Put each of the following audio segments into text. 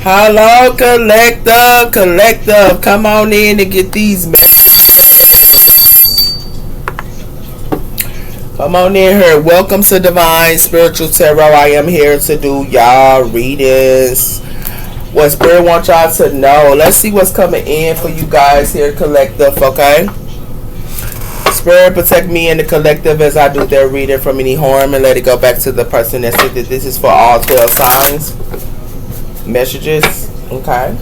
Hello, collective, collective. Come on in and get these messages. Come on in here. Welcome to Divine Spiritual Tarot. I am here to do y'all readings. What Spirit wants y'all to know. Let's see what's coming in for you guys here, collective, okay? Spirit, protect me and the collective as I do their reading from any harm and let it go back to the person that said that this is for all 12 signs. Messages, okay?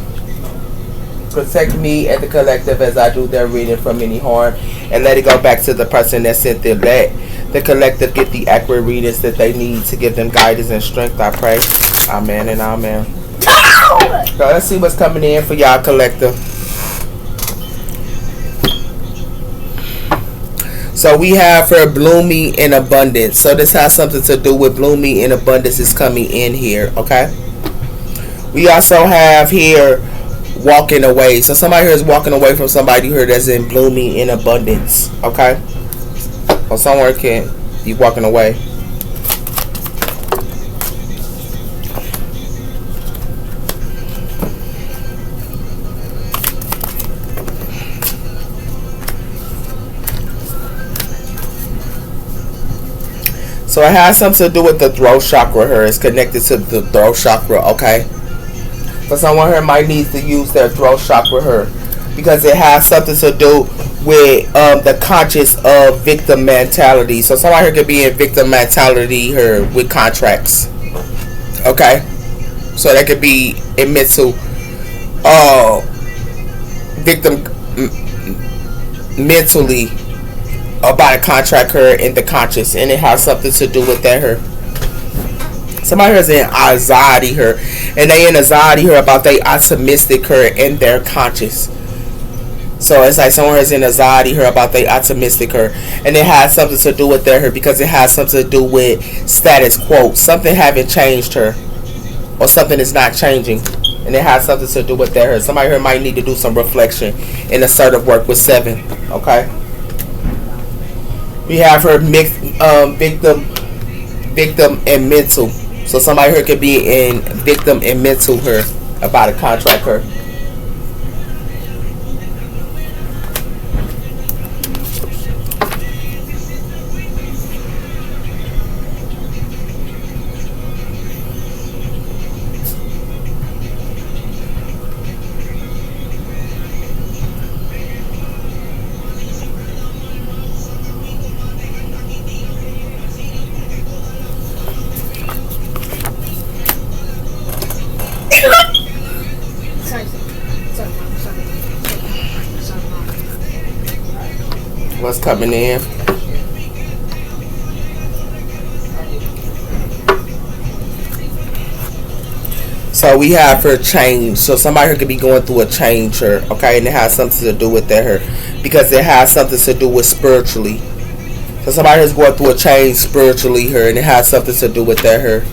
Protect me and the collective as I do their reading from any harm and let it go back to the person that sent them. Let the collective get the accurate readings that they need to give them guidance and strength, I pray. Amen and amen. So let's see what's coming in for y'all, collective. So we have her blooming in abundance. So this has something to do with blooming in abundance is coming in here, okay? We also have here walking away. So somebody here is walking away from somebody here that's in blooming in abundance, okay? Or someone can be walking away. So it has something to do with the throat chakra here. It's connected to the throat chakra, okay? So someone here might need to use their throat chakra here because it has something to do with the conscious of victim mentality. So somebody here could be in victim mentality here with contracts, okay? So that could be in mental victim mentally about a contract her in the conscious, and it has something to do with that her. Somebody is in anxiety her, and they in anxiety her about they optimistic her in their conscious. So it's like someone is in anxiety her about they optimistic her, and it has something to do with that her because it has something to do with status quo. Something haven't changed her, or something is not changing, and it has something to do with that her. Somebody here might need to do some reflection and assertive work with 7. Okay. We have her mixed victim and mental. So somebody here could be in victim and mental here about a contract her. What's coming in? So we have her change. So somebody here could be going through a change here, okay? And it has something to do with that here because it has something to do with spiritually. So somebody is going through a change spiritually here, and it has something to do with that here.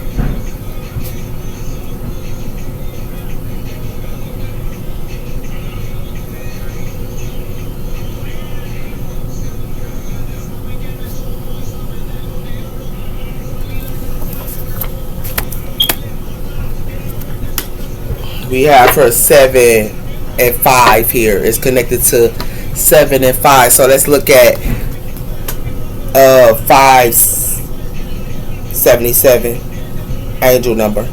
We have her 7 and 5 here. It's connected to 7 and 5. So let's look at 577 angel number.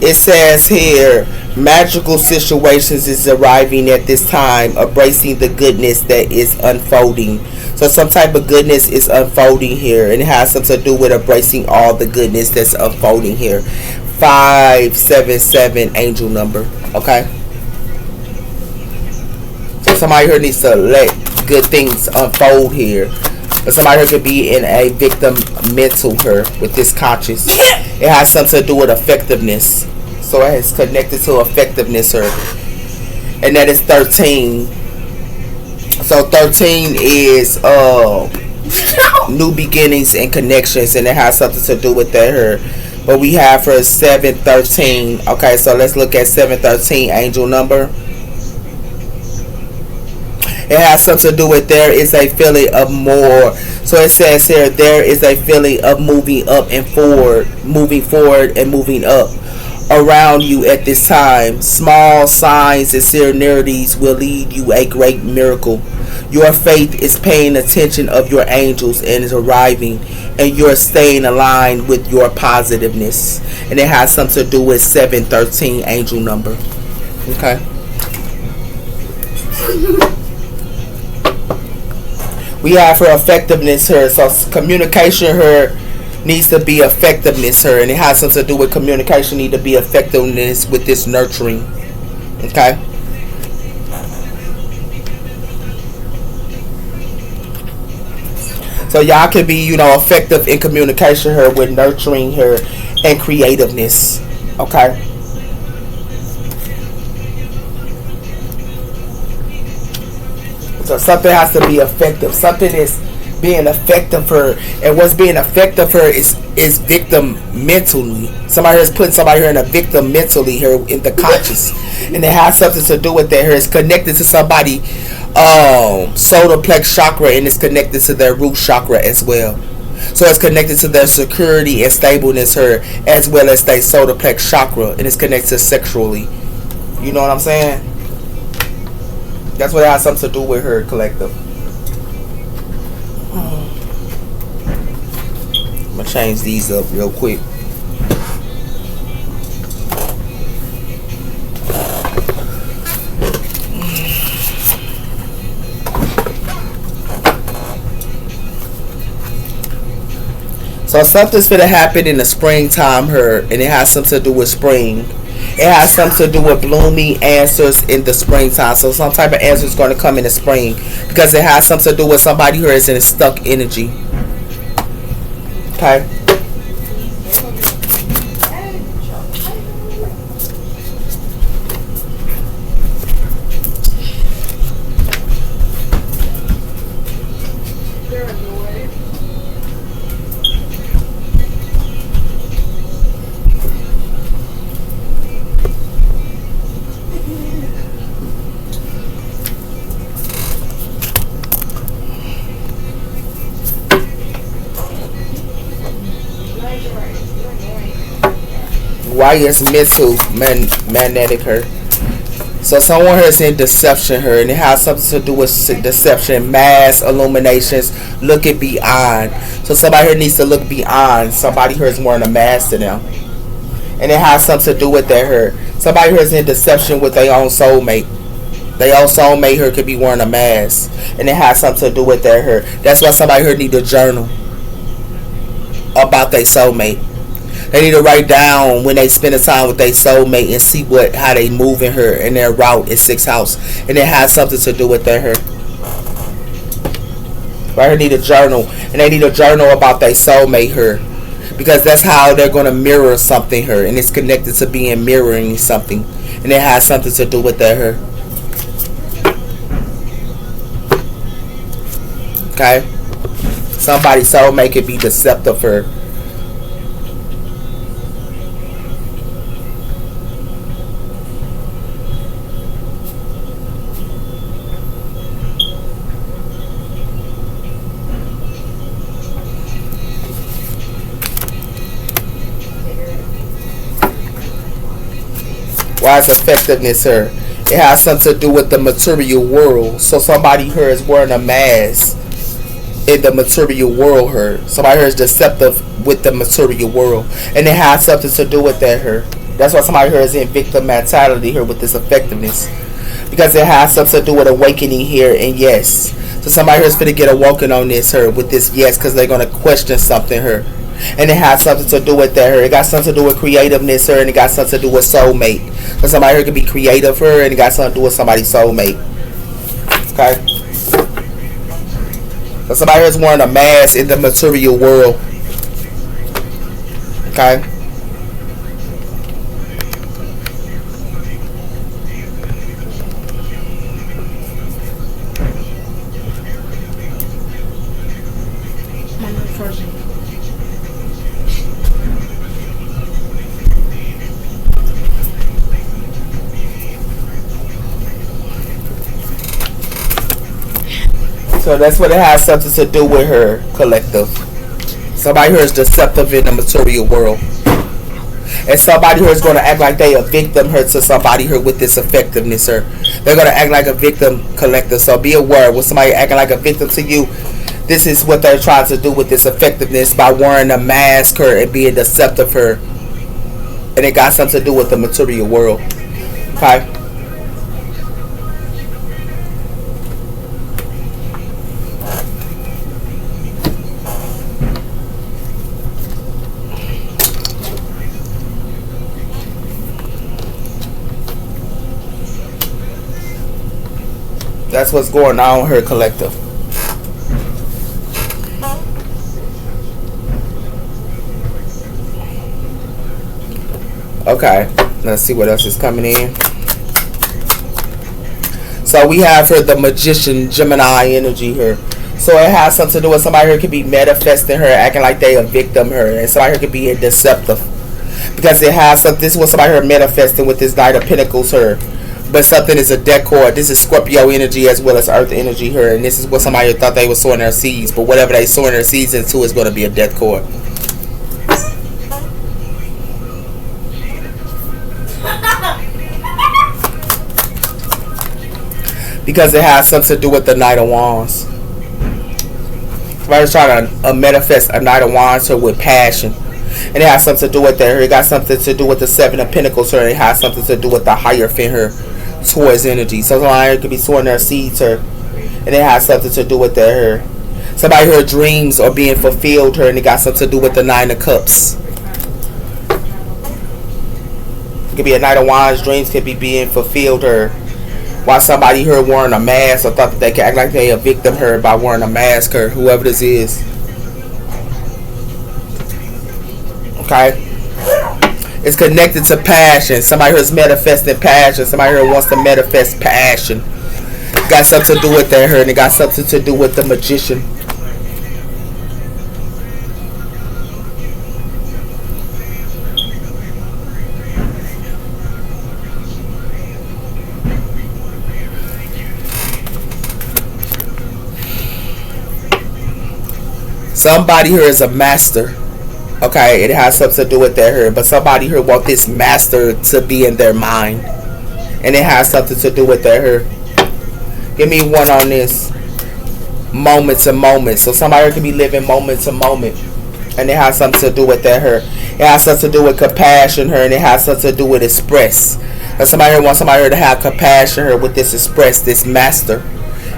It says here, magical situations is arriving at this time, embracing the goodness that is unfolding. So some type of goodness is unfolding here, and it has something to do with embracing all the goodness that's unfolding here. 577 angel number, okay? So somebody here needs to let good things unfold here. But somebody here could be in a victim mental here with this conscious. It has something to do with effectiveness. So it is connected to effectiveness here. And that is 13. So 13 is new beginnings and connections, and it has something to do with that here. But we have for 713. Okay, so let's look at 713 angel number. It has something to do with there is a feeling of more. So it says here there is a feeling of moving up and forward, moving forward and moving up around you at this time. Small signs and serenities will lead you a great miracle. Your faith is paying attention of your angels and is arriving, and you're staying aligned with your positiveness. And it has something to do with 713 angel number. Okay. We have her effectiveness here. So communication here needs to be effectiveness here, and it has something to do with communication need to be effectiveness with this nurturing. Okay. So y'all can be, effective in communication here with nurturing her and creativeness. Okay. So something has to be effective. Something is being effective for her. And what's being effective for her is victim mentally. Somebody is putting somebody here in a victim mentally here in the conscious. And it has something to do with that here. It's connected to somebody solar plex chakra, and it's connected to their root chakra as well. So it's connected to their security and stableness here, as well as their solar plex chakra, and it's connected to sexually. You know what I'm saying? That's what it has something to do with her collective. I'm gonna change these up real quick. So something's gonna happen in the springtime here, and it has something to do with spring. It has something to do with blooming answers in the springtime. So some type of answer is going to come in the spring, because it has something to do with somebody who is in a stuck energy. Okay. Why is mental magnetic her? So someone here is in deception her, and it has something to do with deception, mass illuminations, looking beyond. So somebody here needs to look beyond. Somebody here is wearing a mask to them, and it has something to do with that her. Somebody here is in deception with their own soulmate. Their own soulmate here could be wearing a mask, and it has something to do with that her. That's why somebody here need to journal about their soulmate. They need to write down when they spend the time with their soulmate and see how they move in her in their route in 6th house, and it has something to do with that her. Right here need a journal, and they need a journal about their soulmate her, because that's how they're going to mirror something her, and it's connected to being mirroring something, and it has something to do with that her. Okay, somebody's soulmate could be deceptive for her. Why is effectiveness here? It has something to do with the material world. So somebody here is wearing a mask in the material world here. Somebody here is deceptive with the material world, and it has something to do with that here. That's why somebody here is in victim mentality here with this effectiveness, because it has something to do with awakening here. And yes, so somebody here is going to get awoken on this here with this yes, because they're going to question something here. And it has something to do with that her. It got something to do with creativeness her, and it got something to do with soulmate. So somebody here could be creative her, and it got something to do with somebody's soulmate. Okay. So somebody here is wearing a mask in the material world. Okay. So that's what it has something to do with her, collective. Somebody here is deceptive in the material world. And somebody here is going to act like they a victim here to somebody here with this effectiveness here. They're going to act like a victim, collective. So be aware when somebody acting like a victim to you, this is what they're trying to do with this effectiveness by wearing a mask her and being deceptive her. And it got something to do with the material world. Okay? That's what's going on here, collective. Okay, let's see what else is coming in. So we have here the magician, Gemini energy here. So it has something to do with somebody here could be manifesting her, acting like they a victim her, and somebody here could be deceptive. Because it has something, this is what somebody here manifesting with this Knight of Pentacles here. But something is a decord. This is Scorpio energy as well as Earth energy here. And this is what somebody thought they were sowing their seeds. But whatever they sowing their seeds into is going to be a decord. Because it has something to do with the Knight of Wands. Somebody's trying to manifest a Knight of Wands here with passion. And it has something to do with that. It got something to do with the Seven of Pentacles here. It has something to do with the Hierophant here. Towards energy. So somebody could be sowing their seeds here, and it has something to do with their hair. Somebody her dreams are being fulfilled here, and it got something to do with the Nine of Cups. It could be a Knight of Wands. Dreams could be being fulfilled here. While somebody here wearing a mask, or thought that they could act like they a victim here by wearing a mask here, whoever this is. Okay. It's connected to passion. Somebody who's manifesting passion. Somebody who wants to manifest passion. Got something to do with that here. And it got something to do with the magician. Somebody here is a master. Okay, it has something to do with that here. But somebody here want this master to be in their mind. And it has something to do with that here. Give me one on this. Moment to moment. So somebody here can be living moment to moment. And it has something to do with that here. It has something to do with compassion here. And it has something to do with express. And somebody here wants somebody here to have compassion here with this express, this master.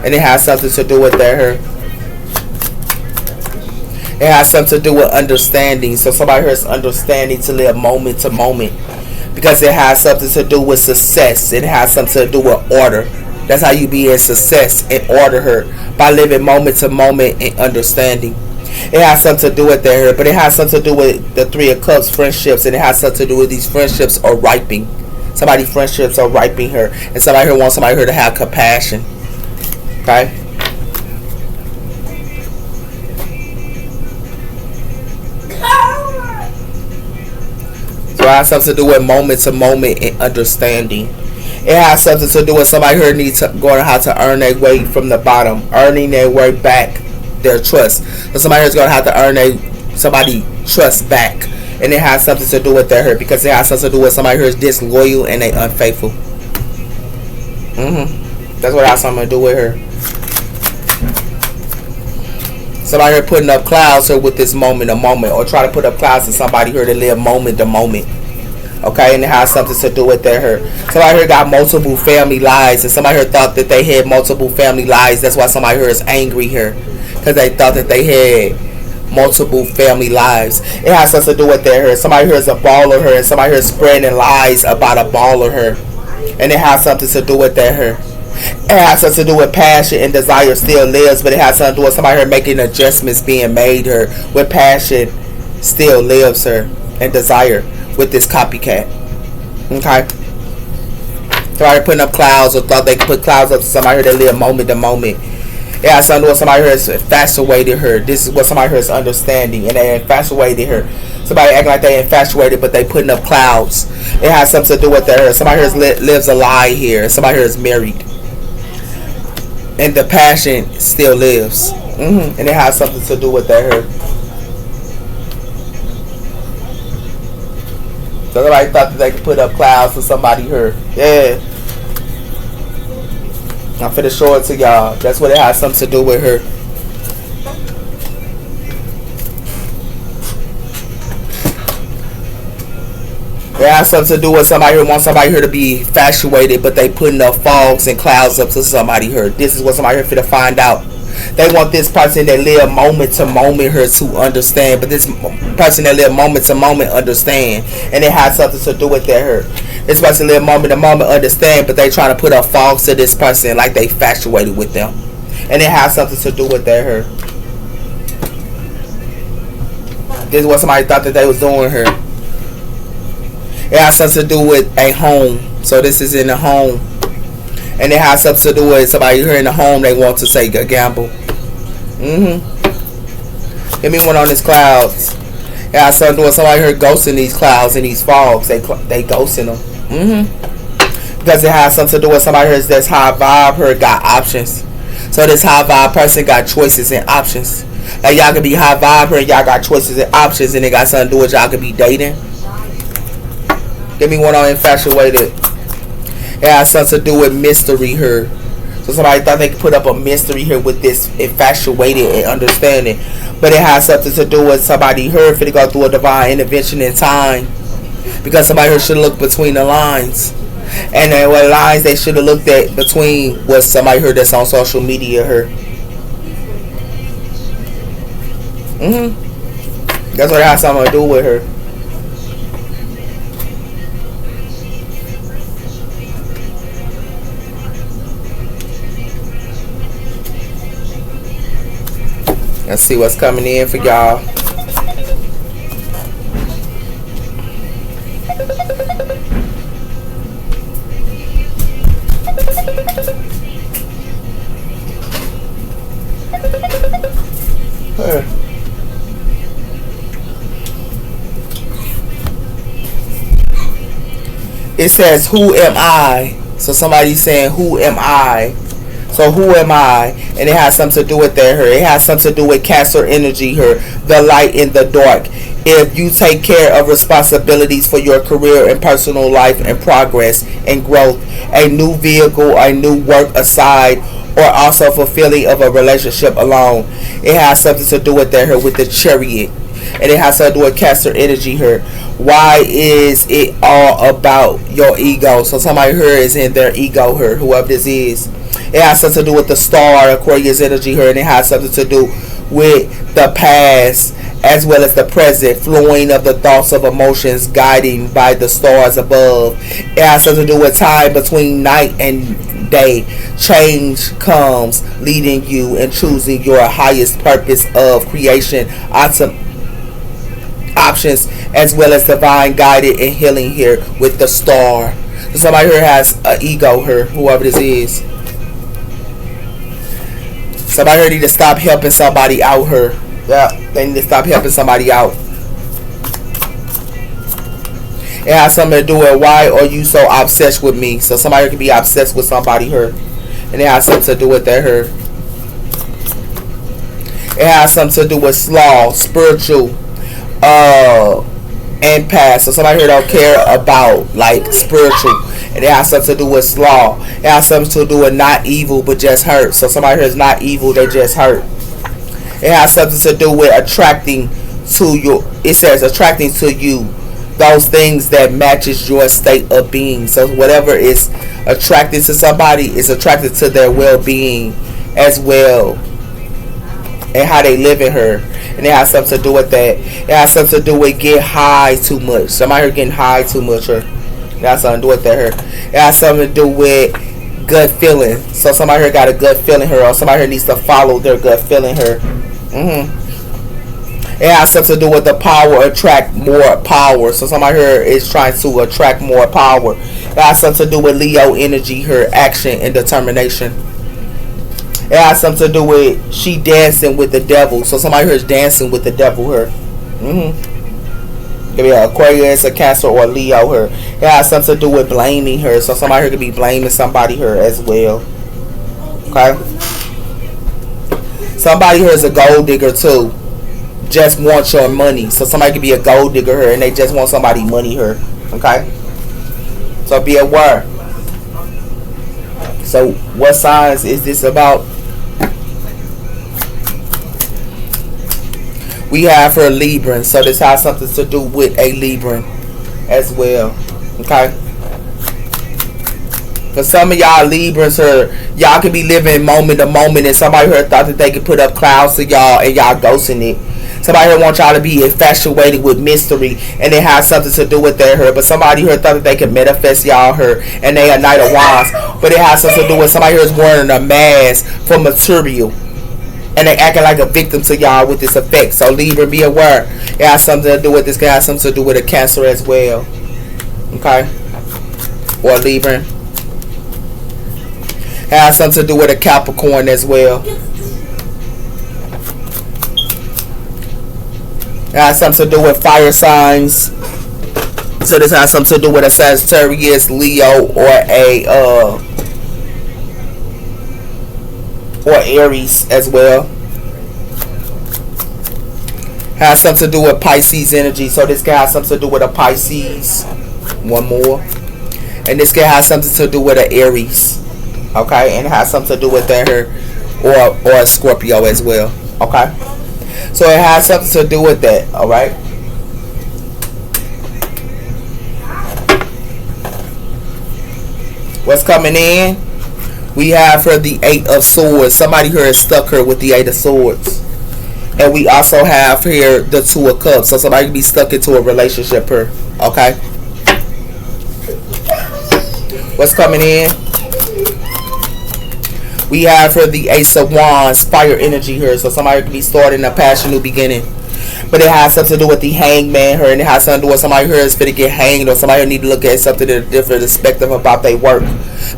And it has something to do with that here. It has something to do with understanding. So somebody here is understanding to live moment to moment. Because it has something to do with success. It has something to do with order. That's how you be in success and order her. By living moment to moment and understanding. It has something to do with that. But it has something to do with the Three of Cups, friendships. And it has something to do with these friendships are ripening. Somebody's friendships are ripening her. And somebody here wants somebody here to have compassion. Okay? It has something to do with moment to moment and understanding. It has something to do with somebody here needs to go on how to earn their way from the bottom, earning their way back, their trust. So somebody here is going to have to earn somebody trust back, and it has something to do with their hurt because it has something to do with somebody here is disloyal and they unfaithful. That's what it has something to do with her. Somebody here putting up clouds here with this moment to moment, or try to put up clouds to somebody here to live moment to moment. Okay, and it has something to do with their hurt. Somebody here got multiple family lives, and somebody here thought that they had multiple family lives. That's why somebody here is angry here, because they thought that they had multiple family lives. It has something to do with their hurt. Somebody here is a baller here, and somebody here is spreading lies about a baller here, and it has something to do with their hurt. It has something to do with passion and desire still lives, but it has something to do with somebody here making adjustments being made here, with passion still lives her and desire with this copycat. Okay, somebody putting up clouds or thought they could put clouds up to somebody here that live moment to moment. It has something to do with somebody here is infatuated her. This is what somebody here is understanding, and they infatuated her. Somebody acting like they infatuated, but they putting up clouds. It has something to do with that. Somebody here lives a lie here. Somebody here is married. and the passion still lives. And it has something to do with that her. So somebody thought that they could put up clouds for somebody her. Yeah. I'm finna show it to y'all. That's what it has something to do with her. It has something to do with somebody who wants somebody here to be infatuated, but they putting up fogs and clouds up to somebody here. This is what somebody here finna find out. They want this person that live moment to moment here to understand, but this person that live moment to moment understand, and it has something to do with that here. This person live moment to moment understand, but they trying to put up fogs to this person like they infatuated with them, and it has something to do with that here. This is what somebody thought that they was doing here. It has something to do with a home. So this is in the home. And it has something to do with somebody here in the home. They want to say a gamble. Give me one on these clouds. It has something to do with somebody here ghosting these clouds and these fogs. They ghosting them. Because it has something to do with somebody here that's high vibe here got options. So this high vibe person got choices and options. Like y'all can be high vibe here and y'all got choices and options, and it got something to do with y'all could be dating. Give me one on infatuated. It has something to do with mystery here. So somebody thought they could put up a mystery here with this infatuated and understanding. But it has something to do with somebody here finna go through a divine intervention in time. Because somebody here should look between the lines. And then what lines they should have looked at between was somebody here that's on social media here. That's what it has something to do with her. Let's see what's coming in for y'all. It says, who am I? So somebody's saying, who am I? So who am I? And it has something to do with that here. It has something to do with Cancer energy here. The light in the dark. If you take care of responsibilities for your career and personal life and progress and growth, a new vehicle, a new work aside, or also fulfilling of a relationship alone. It has something to do with that here with the Chariot. And it has to do with Cancer energy here. Why is it all about your ego? So somebody here is in their ego here, whoever this is. It has something to do with the star, Aquarius energy here, and it has something to do with the past as well as the present, flowing of the thoughts of emotions, guiding by the stars above. It has something to do with time between night and day. Change comes, leading you and choosing your highest purpose of creation, options, as well as divine guided and healing here with the star. So somebody here has an ego here, whoever this is. Somebody here need to stop helping somebody out here. Yeah, they need to stop helping somebody out. It has something to do with why are you so obsessed with me? So somebody can be obsessed with somebody here. And it has something to do with that here. It has something to do with slaw, spiritual, and past. So somebody here don't care about like spiritual. And it has something to do with slaw. It has something to do with not evil but just hurt. So somebody here is not evil, they just hurt. It has something to do with attracting to you. It says attracting to you those things that matches your state of being. So whatever is attracted to somebody is attracted to their well-being as well, and how they live in her. And it has something to do with that. It has something to do with get high too much. Somebody here getting high too much. Or it has something to do with that here. It has something to do with gut feeling. So somebody here got a gut feeling here, or somebody here needs to follow their gut feeling here. It has something to do with the power, attract more power. So somebody here is trying to attract more power. It has something to do with Leo energy here, action and determination. It has something to do with she dancing with the devil. So somebody here is dancing with the devil here. Could be an Aquarius, a Cancer, or a Leo here. It has something to do with blaming her. So somebody here could be blaming somebody here as well. Okay. Somebody here is a gold digger too. Just want your money. So somebody could be a gold digger here and they just want somebody money here. Okay? So be aware. So what signs is this about? We have for a Libran. So this has something to do with a Libran as well. Okay? For some of y'all Librans here, y'all could be living moment to moment and somebody here thought that they could put up clouds to y'all and y'all ghosting it. Somebody here want y'all to be infatuated with mystery and it has something to do with their her. But somebody here thought that they could manifest y'all her and they a Knight of Wands. But it has something to do with somebody here is wearing a mask for material. And they acting like a victim to y'all with this effect. So Libra, be aware. It has something to do with this. It has something to do with a Cancer as well. Okay? Or Libra. It has something to do with a Capricorn as well. It has something to do with fire signs. So this has something to do with a Sagittarius, Leo, or Aries as well. Has something to do with Pisces energy. So this guy has something to do with a Pisces. One more. And this guy has something to do with an Aries. Okay, and it has something to do with that here, or a Scorpio as well. Okay, so it has something to do with that. All right. What's coming in? We have her the 8 of Swords. Somebody here is stuck her with the 8 of Swords, and we also have here the 2 of Cups. So somebody can be stuck into a relationship here. Okay. What's coming in? We have her the Ace of Wands, fire energy here. So somebody could be starting a passion, new beginning. But it has something to do with the hangman here. And it has something to do with somebody here is going to get hanged. Or somebody here need to look at something in a different perspective about their work.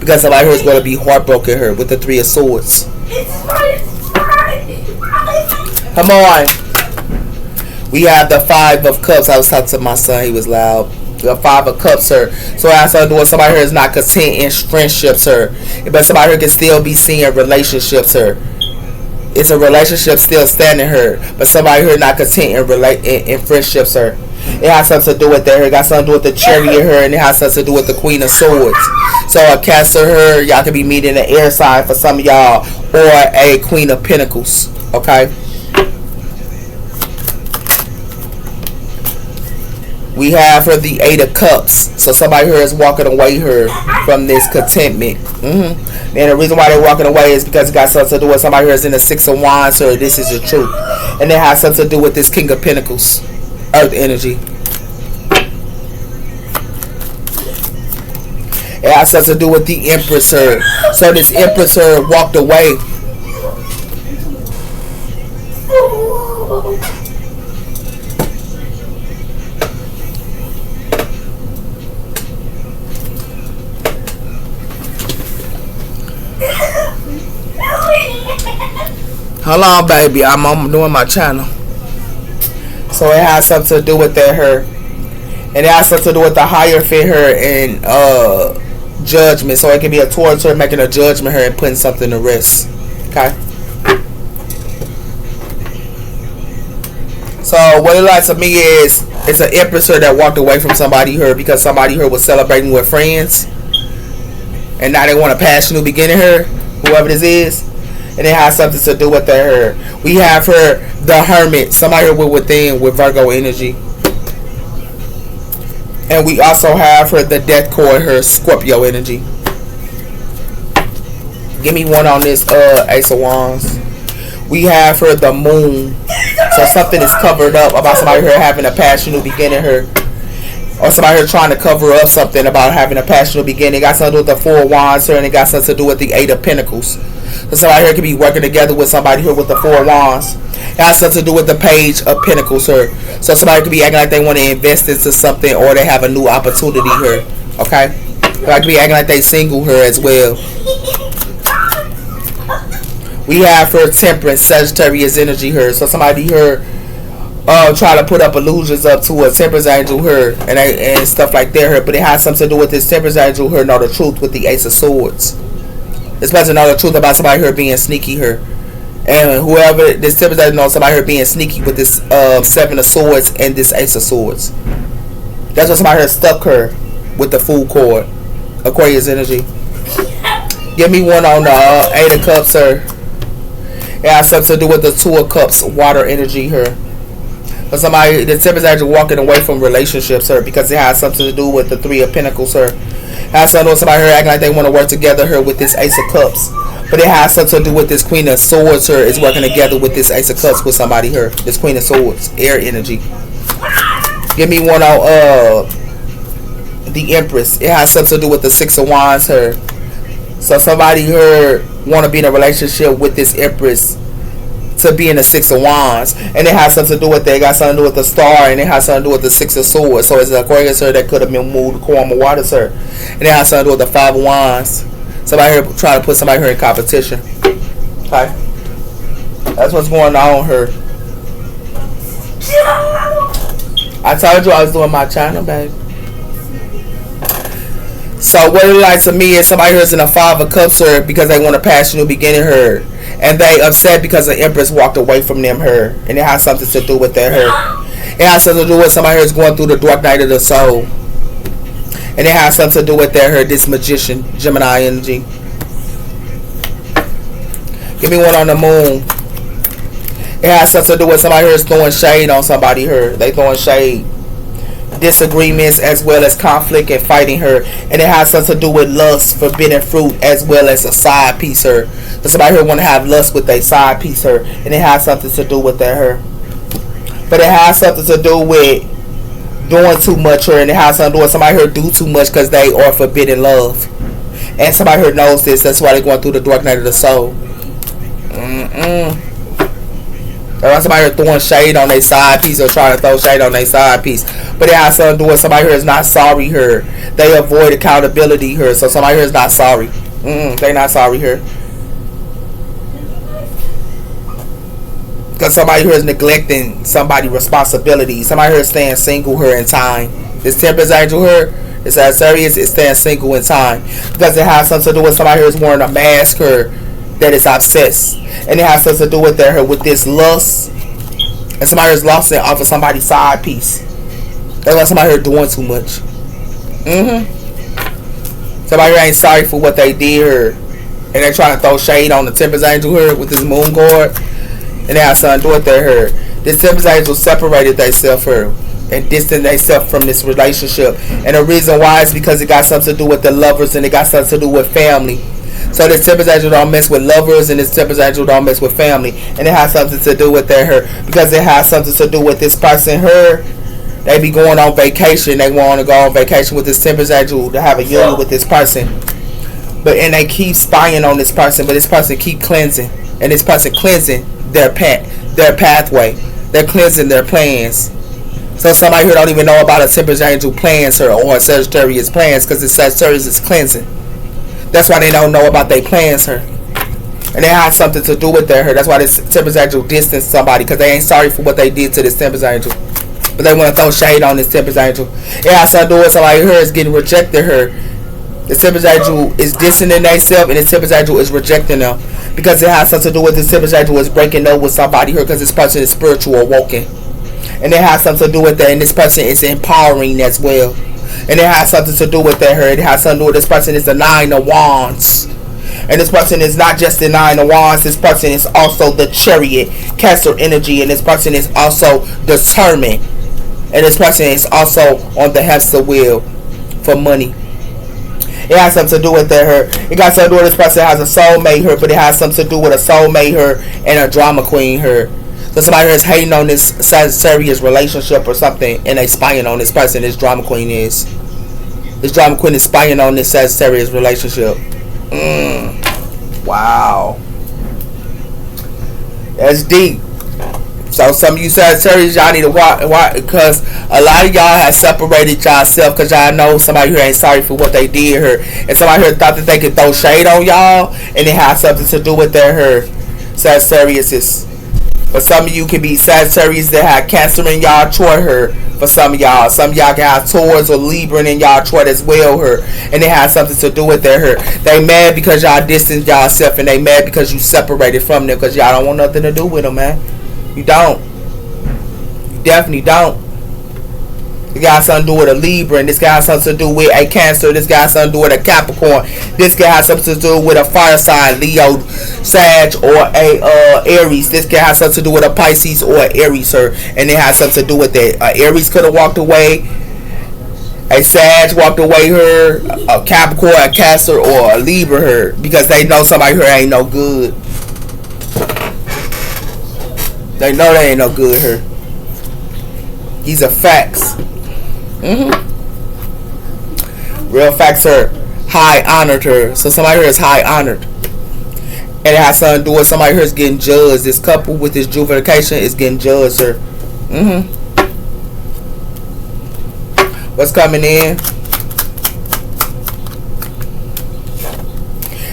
Because somebody here is going to be heartbroken here with the 3 of Swords. Come on. We have the 5 of Cups. I was talking to my son. He was loud. The 5 of Cups, sir. So it has something to do with somebody here is not content in friendships, sir. But somebody here can still be seeing relationships, sir. It's a relationship still standing here. But somebody here not content in friendships, sir. It has something to do with that. It got something to do with the Chariot here. And it has something to do with the Queen of Swords. So a Cancer here, y'all could be meeting an air sign for some of y'all. Or a Queen of Pentacles. Okay? We have her the 8 of Cups. So somebody here is walking away here from this contentment. And the reason why they're walking away is because it got something to do with somebody here is in the 6 of Wands. So this is the truth. And it has something to do with this King of Pentacles. Earth energy. It has something to do with the Empress here. So this Empress here walked away. Hold on, baby. I'm doing my channel. So it has something to do with that her. And it has something to do with the Hierophant her and judgment. So it can be a towards her making a judgment her and putting something to rest. Okay. So what it like to me is it's an Empress her that walked away from somebody her because somebody her was celebrating with friends. And now they want a passion new beginning her. Whoever this is. And it has something to do with her. We have her, the Hermit. Somebody here within with Virgo energy. And we also have her, the Death Card, her Scorpio energy. Give me one on this Ace of Wands. We have her, the Moon. So something is covered up about somebody here having a passionate beginning her. Or somebody here trying to cover up something about having a passionate beginning. It got something to do with the 4 of Wands here. And it got something to do with the 8 of Pentacles. So somebody here could be working together with somebody here with the 4 of Wands. It has something to do with the Page of Pentacles here. So somebody could be acting like they want to invest into something or they have a new opportunity here. Okay? Somebody could be acting like they single here as well. We have her Temperance, Sagittarius energy here. So somebody here try to put up illusions up to a Temperance angel here and stuff like that here. But it has something to do with this Temperance angel here. Know the truth with the Ace of Swords. Especially know the truth about somebody here being sneaky here And whoever this Sagittarius knows somebody here being sneaky with this Seven of Swords and this Ace of Swords. That's what somebody here stuck her with the Fool cord. Aquarius energy. Give me one on the Eight of Cups, sir. It has something to do with the Two of Cups, water energy here. But somebody, the Sagittarius walking away from relationships, sir, because it has something to do with the Three of Pentacles, sir. It has something to do with somebody here acting like they want to work together here with this Ace of Cups. But it has something to do with this Queen of Swords here is working together with this Ace of Cups with somebody here. This Queen of Swords, air energy. Give me one on the Empress. It has something to do with the Six of Wands here. So somebody here want to be in a relationship with this Empress to be in the Six of Wands, and it has something to do with that. It got something to do with the Star, and it has something to do with the Six of Swords. So it's an Aquarius here that could have been moved to Karma Water, sir, and it has something to do with the Five of Wands. Somebody here trying to put somebody here in competition. Okay, that's what's going on here. I told you I was doing my channel, babe. So what it like to me is somebody here is in a Five of Cups here because they want to pass a new beginning here, and they upset because the Empress walked away from them here, and it has something to do with that here. It has something to do with somebody here is going through the dark night of the soul, and it has something to do with that here. This Magician, Gemini energy. Give me one on the Moon. It has something to do with somebody here is throwing shade on somebody here. They throwing shade. Disagreements as well as conflict and fighting her, and it has something to do with lust, forbidden fruit, as well as a side piece her. So somebody here want to have lust with a side piece her, and it has something to do with that her. But it has something to do with doing too much her, and it has something to do with somebody here do too much because they are forbidden love, and somebody here knows this. That's why they're going through the dark night of the soul. Or somebody here throwing shade on their side piece or trying to throw shade on their side piece. But it has something to do with somebody here is not sorry here. They avoid accountability here. So somebody here is not sorry. They're not sorry here. Because somebody here is neglecting somebody's responsibility. Somebody here is staying single here in time. This Temperance angel here, it's Sagittarius, is staying single in time. Because it has something to do with somebody here is wearing a mask here that is obsessed. And it has something to do with that here with this lust. And somebody is lost it off of somebody's side piece. That's why somebody here doing too much. Somebody here ain't sorry for what they did here. And they're trying to throw shade on the Temperance angel here with this moon guard. And they have something to do with that here. This Temperance angel separated themselves here and distanced themselves from this relationship. And the reason why is because it got something to do with the lovers and it got something to do with family. So this Temperance angel don't mess with lovers and this Temperance angel don't mess with family. And it has something to do with that her. Because it has something to do with this person her. They be going on vacation. They want to go on vacation with this Temperance angel to have a union with this person. And they keep spying on this person. But this person keep cleansing. And this person cleansing their pathway. They're cleansing their plans. So somebody here don't even know about a Temperance angel plans her or a Sagittarius plans because the Sagittarius is cleansing. That's why they don't know about their plans her. And they have something to do with her. That's why this Temperance angel distanced somebody because they ain't sorry for what they did to this Temperance angel. But they want to throw shade on this Temperance angel. It has something to do with somebody here is getting rejected her. The Temperance angel is distancing themselves and the Temperance angel is rejecting them. Because it has something to do with this Temperance angel is breaking up with somebody here because this person is spiritual awoken. And it has something to do with that. And this person is empowering as well. And it has something to do with that her. It has something to do with this person is the Nine of Wands. And this person is not just the Nine of Wands. This person is also the Chariot, Cancer energy. And this person is also determined. And this person is also on the hamster wheel for money. It has something to do with that her. It got something to do with this person has a soulmate her. But it has something to do with a soulmate her and a drama queen her. So somebody is hating on this Sagittarius relationship or something, and they spying on this person. This drama queen is. This drama queen is spying on this Sagittarius relationship. Wow, that's deep. So some of you Sagittarius, y'all need to watch because a lot of y'all have separated yourself because y'all know somebody here ain't sorry for what they did here, and somebody here thought that they could throw shade on y'all, and it has something to do with their her Sagittarius is. For some of you can be Sagittarius that have Cancer in y'all chart her. For some of y'all can have Taurus or Libra in y'all chart as well her. And it has something to do with their her. They mad because y'all distanced y'all self, and they mad because you separated from them because y'all don't want nothing to do with them, man. You don't. You definitely don't. This guy has something to do with a Libra, and this guy has something to do with a Cancer. This guy has something to do with a Capricorn. This guy has something to do with a fire sign, Leo, Sag, or a Aries. This guy has something to do with a Pisces or an Aries, sir. And it has something to do with that. Aries could have walked away. A Sag walked away her. A Capricorn, a Cancer, or a Libra her. Because they know somebody here ain't no good. They know they ain't no good here. These are facts. Real facts are high honored her. So somebody here is high honored. And it has something to do with somebody here is getting judged. This couple with this justification is getting judged, sir. What's coming in?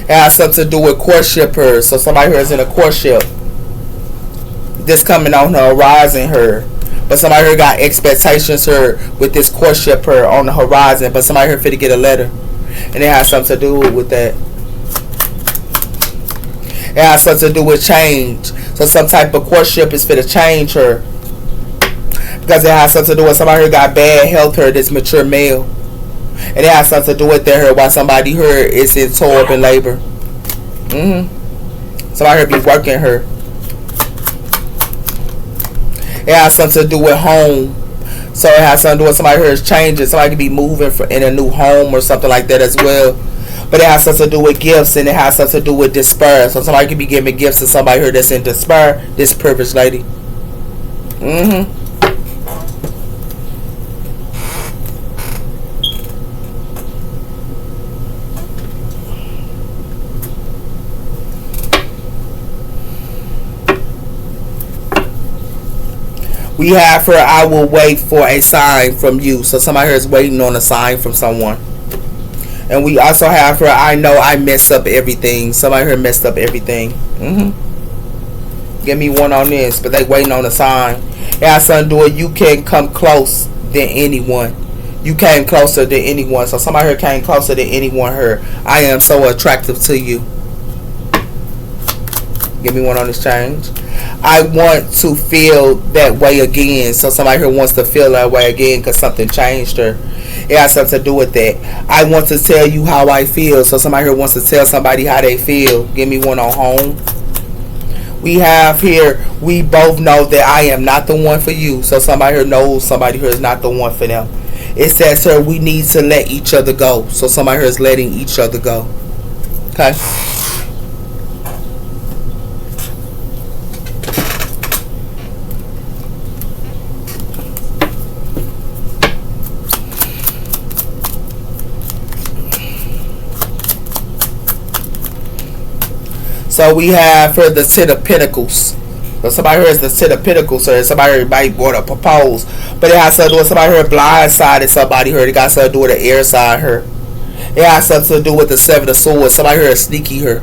It has something to do with courtship her. So somebody here is in a courtship. This coming on the horizon her. But somebody here got expectations her with this courtship her on the horizon. But somebody here finna get a letter. And it has something to do with that. It has something to do with change. So some type of courtship is finna change her. Because it has something to do with somebody here got bad health her, this mature male. And it has something to do with that her while somebody here is in toil and labor. Somebody here be working her. It has something to do with home. So it has something to do with somebody here is changing. Somebody could be moving in a new home or something like that as well. But it has something to do with gifts, and it has something to do with despair. So somebody could be giving gifts to somebody here that's in despair. This privileged lady. We have her, I will wait for a sign from you. So somebody here is waiting on a sign from someone. And we also have her, I know I messed up everything. Somebody here messed up everything. Give me one on this, but they waiting on a sign. It has something to do with you can come close than anyone. You came closer than anyone. So somebody here came closer than anyone here. I am so attractive to you. Give me one on this change. I want to feel that way again. So somebody here wants to feel that way again because something changed her. It has something to do with that. I want to tell you how I feel. So somebody here wants to tell somebody how they feel. Give me one on home. We have here, we both know that I am not the one for you. So somebody here knows somebody here is not the one for them. It says here, we need to let each other go. So somebody here is letting each other go. Okay. So we have for the Ten of Pentacles. So somebody here is the Ten of Pentacles. So somebody here might want to propose. But it has something to do with somebody here blindsided somebody here. It got something to do with the air side here. It has something to do with the Seven of Swords. Somebody here is sneaky here.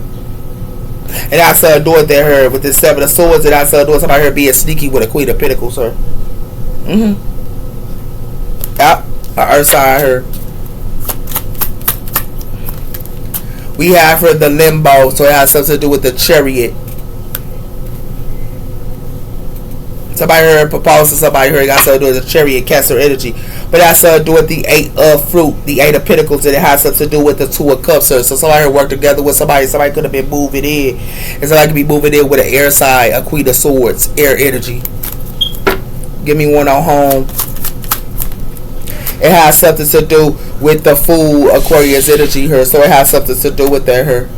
It has something to do with that here. With the Seven of Swords, it has something to do with somebody here being sneaky with a Queen of Pentacles here. Yep. Earth side here. We have for the Limbo, so it has something to do with the Chariot. Somebody here proposed to somebody here, it got something to do with the Chariot, Cancer energy. But it has something to do with the Eight of Fruit, the Eight of Pentacles, and it has something to do with the Two of Cups. So somebody here worked together with somebody could have been moving in. And somebody could be moving in with an air side, a Queen of Swords, air energy. Give me one on home. It has something to do with the Fool, Aquarius energy here. So it has something to do with that here.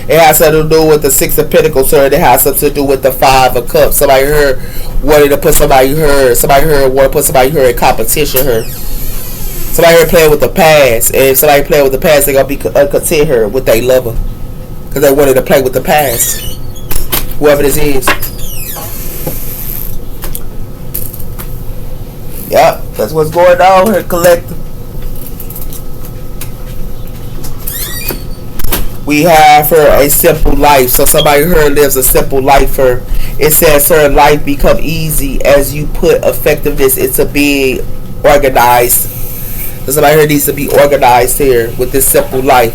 It has something to do with the Six of Pentacles here. It has something to do with the Five of Cups. Somebody here wanted to put somebody here. Somebody here want to put somebody here in competition here. Somebody here playing with the past. And if somebody playing with the past, they're going to be content here with their lover. Because they wanted to play with the past. Whoever this is. Yep, that's what's going on here, collective. We have her a simple life. So somebody here lives a simple life. Her, it says her life become easy as you put effectiveness into being organized. So somebody here needs to be organized here with this simple life.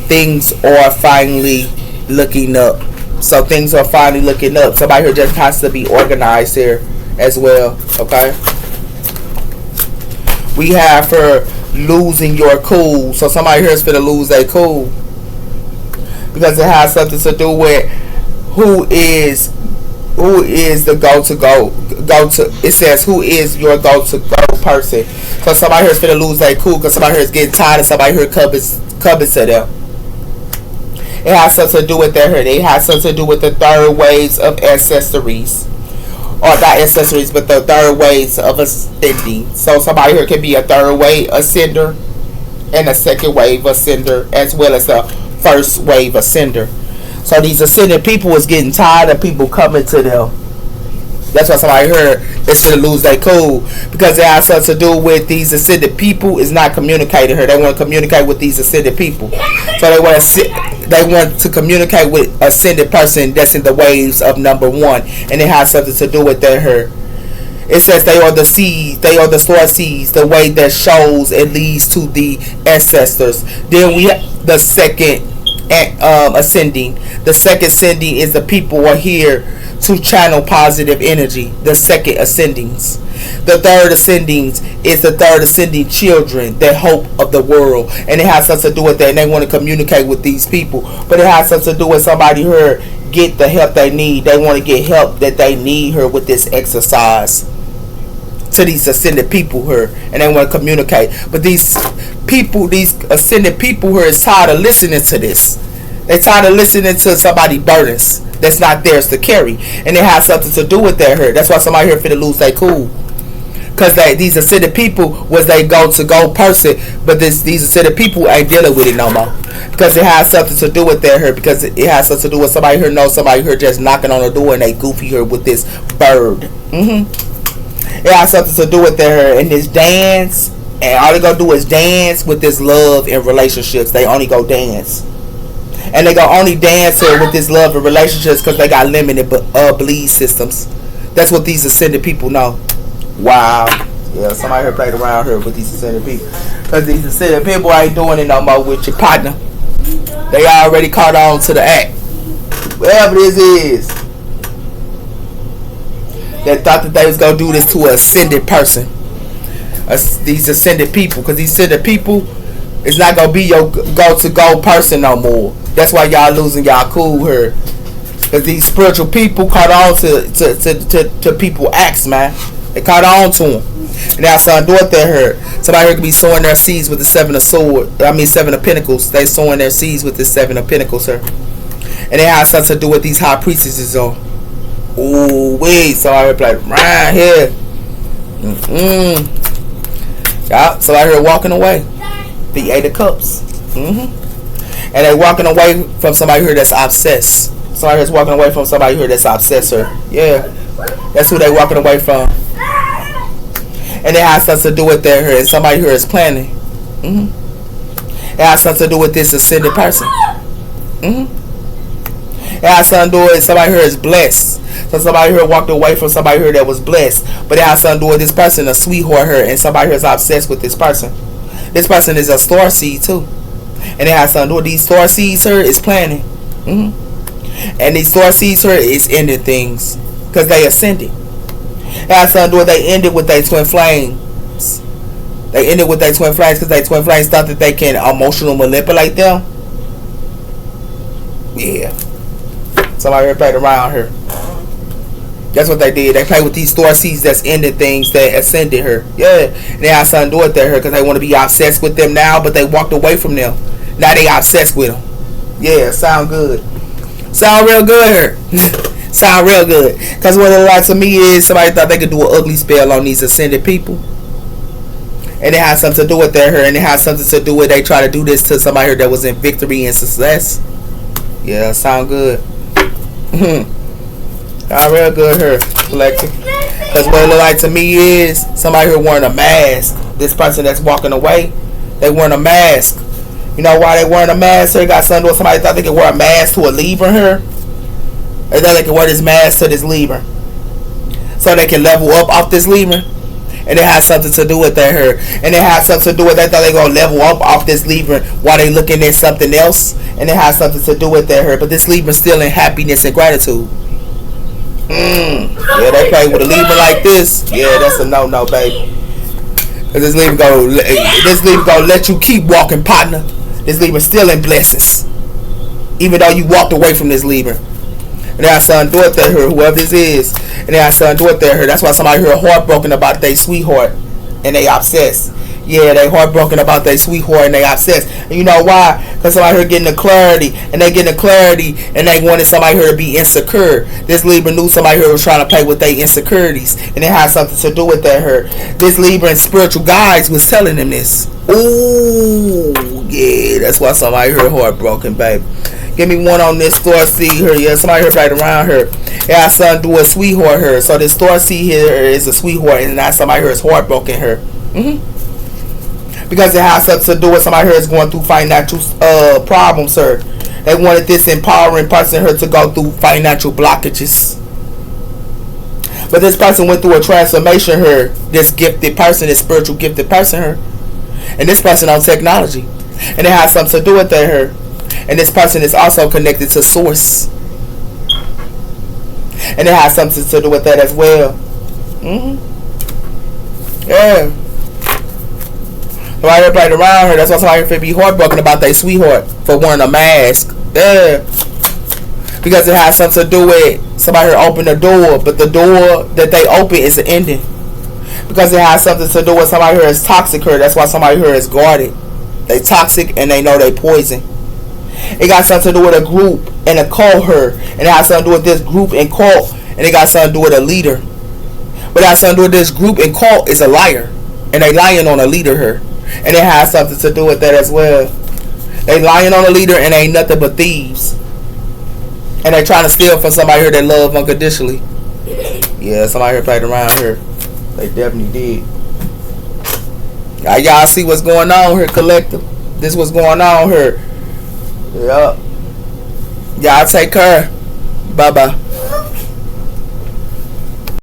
Things are finally looking up. So things are finally looking up. Somebody here just has to be organized here as well. Okay. We have her losing your cool. So somebody here is finna lose their cool. Because it has something to do with who is the go to. It says who is your go to person. So somebody here is finna lose their cool because somebody here is getting tired of somebody here covers to them. It has something to do with their hurt. It has something to do with the third waves of accessories. Or not accessories, but the third waves of ascending. So somebody here can be a third wave ascender and a second wave ascender as well as a first wave ascender. So these ascended people is getting tired of people coming to them. That's why somebody here is going to lose their cool. Because it has something to do with these ascended people is not communicating her. They want to communicate with these ascended people. So they want to communicate with ascended person that's in the waves of number 1. And it has something to do with their her. It says they are the seeds, they are the star seeds, the way that shows and leads to the ancestors. Then we have the second ascending. The second ascending is the people are here to channel positive energy. The second ascendings. The third ascendings is the third ascending children, the hope of the world. And it has something to do with that. And they want to communicate with these people. But it has something to do with somebody here get the help they need. They want to get help that they need her with this exercise. To these ascended people here. And they want to communicate. But these people, these ascended people here is tired of listening to this. They're tired of listening to somebody's burdens that's not theirs to carry. And it has something to do with that here. That's why somebody here finna lose their cool. Because these ascended people was they go person. But these ascended people ain't dealing with it no more. Because it has something to do with that here. Because it has something to do with somebody here knows somebody here just knocking on the door and they goofy here with this bird. It has something to do with that here. And this dance. And all they gonna do is dance with this love and relationships. They only go dance. And they gonna only dance here with this love and relationships because they got limited belief systems. That's what these ascended people know. Wow. Yeah, somebody here played around here with these ascended people. Because these ascended people ain't doing it no more with your partner. They already caught on to the act. Whatever this is. They thought that they was gonna do this to an ascended person. These ascended people. Because these ascended people is not gonna be your go-to-go person no more. That's why y'all losing y'all cool here. Because these spiritual people caught on to people acts, man. They caught on to them. And now son do it there here. Somebody here could be sowing their seeds with the 7 of swords. Seven of pentacles. They sowing their seeds with the 7 of pentacles here. And it has something to do with these high priestesses on. Ooh, wait. Somebody here like right here. Yeah, somebody here walking away. The 8 of cups. And they walking away from somebody here that's obsessed. Somebody here's walking away from somebody here that's obsessed her. Yeah. That's who they walking away from. And it has something to do with their here. And somebody here is planning. It has something to do with this ascended person. It has something to do with somebody here is blessed. So somebody here walked away from somebody here that was blessed. But it has something to do with this person, a sweetheart here. And somebody here is obsessed with this person. This person is a star seed too. And it has something to do with these star seeds here is planning. And these star seeds here is ending things. Because they ascended. It has something to do with they ended with their twin flames. They ended with their twin flames because their twin flames thought that they can emotionally manipulate them. Yeah. Somebody here played around here. That's what they did. They played with these star seeds that's ending things that ascended her. Yeah. And they had something to do with her because they want to be obsessed with them now, but they walked away from them. Now they obsessed with them. Yeah, sound good. Sound real good here. Sound real good. Because what it like to me is somebody thought they could do an ugly spell on these ascended people. And it has something to do with their her. And it has something to do with they try to do this to somebody here that was in victory and success. Yeah, sound good. Sound real good here, collective. Because what it look like to me is somebody here wearing a mask. This person that's walking away, they wearing a mask. You know why they wearing a mask here? Got something to do with somebody thought they could wear a mask to a Libra here. They thought they could wear this mask to this Libra. So they can level up off this Libra. And it has something to do with that here. And it has something to do with that. They thought they gonna level up off this Libra while they looking at something else. And it has something to do with that here. But this Libra still in happiness and gratitude. Yeah, they play with a Libra like this. Yeah, that's a no-no, baby. Cause this Libra gonna let you keep walking, partner. This Libra still in blessings, even though you walked away from this Libra. And they have something to do with that here, whoever this is. And they have something to do with that here. That's why somebody here heartbroken about their sweetheart and they obsessed. Yeah, they heartbroken about their sweetheart and they obsessed. And you know why? Because somebody here getting the clarity. And they getting the clarity and they wanted somebody here to be insecure. This Libra knew somebody here was trying to play with their insecurities. And it has something to do with that here. This Libra and spiritual guides was telling them this. Ooh, yeah, that's why somebody here heartbroken, baby. Give me one on this Star Seed here. Yeah, somebody here right around here. Yeah, son, do a sweetheart here. So this Star Seed here is a sweetheart, and now somebody here is heartbroken here. Because it has something to do with somebody here is going through financial problems here. They wanted this empowering person here to go through financial blockages. But this person went through a transformation here. This gifted person, this spiritual gifted person here. And this person on technology. And it has something to do with that here. And this person is also connected to source. And it has something to do with that as well. Yeah. Somebody played around her. That's why somebody could be heartbroken about their sweetheart for wearing a mask. Yeah. Because it has something to do with somebody here opened the door, but the door that they open is the ending. Because it has something to do with somebody here is toxic here. That's why somebody here is guarded. They toxic and they know they poison. It got something to do with a group and a cult here. And it has something to do with this group and cult. And it got something to do with a leader. But it has something to do with this group and cult is a liar. And they lying on a leader here. And it has something to do with that as well. They lying on a leader and ain't nothing but thieves. And they trying to steal from somebody here that love unconditionally. Yeah, somebody here played around here. They definitely did. Y'all see what's going on here, collective. This what's going on here. Yup. Y'all take care. Bye-bye.